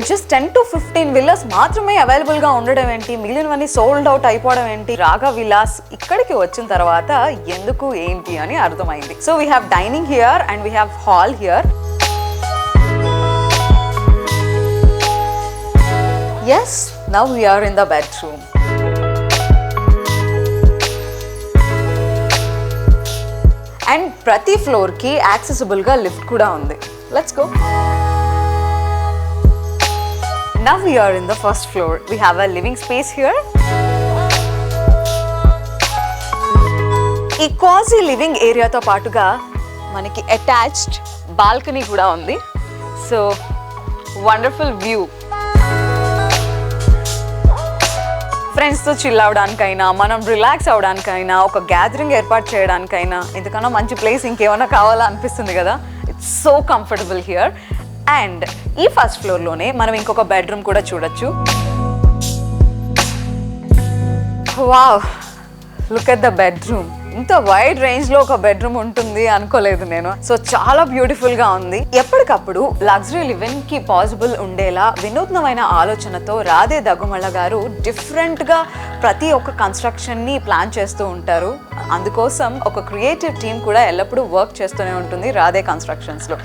Just 10 to 15 villas మాత్రమే available గా ఉండడం ఏంటి, మిగిలినవన్నీ సోల్డ్ అవుట్ అయిపోవడం ఏంటి? రాగా విలాస్ ఇక్కడికి వచ్చిన తర్వాత ఎందుకు ఏంటి అని అర్థమైంది. So we have dining here and we have hall here. Yes, now we are in the bedroom. And ప్రతి ఫ్లోర్ కి యాక్సెసిబుల్ గా లిఫ్ట్ కూడా ఉంది. Let's go. Now we are in the first floor. We have a living space here. ఈ కాజీ living ఏరియాతో పాటుగా మనకి attached balcony కూడా ఉంది. So wonderful view. ఫ్రెండ్స్తో చిల్ అవడానికైనా, మనం రిలాక్స్ అవడానికైనా, ఒక గ్యాదరింగ్ ఏర్పాటు చేయడానికైనా ఇంతకన్నా మంచి ప్లేస్ ఇంకేమైనా కావాలా అనిపిస్తుంది కదా. It's so comfortable here. And ఈ ఫస్ట్ ఫ్లోర్లోనే మనం ఇంకొక బెడ్రూమ్ కూడా చూడొచ్చు. Wow, look at the bedroom. ఇంత వైడ్ రేంజ్ లో ఒక బెడ్రూమ్ ఉంటుంది అనుకోలేదు నేను. సో చాలా బ్యూటిఫుల్ గా ఉంది. ఎప్పటికప్పుడు లగ్జరీ లివింగ్ కి పాసిబుల్ ఉండేలా వినూత్నమైన ఆలోచనతో రాధే దగ్గుమళ్ళ గారు డిఫరెంట్ గా ప్రతి ఒక్క కన్స్ట్రక్షన్ ని ప్లాన్ చేస్తూ ఉంటారు. అందుకోసం ఒక క్రియేటివ్ టీమ్ కూడా ఎల్లప్పుడూ వర్క్ చేస్తూనే ఉంటుంది రాధే కన్స్ట్రక్షన్స్ లో.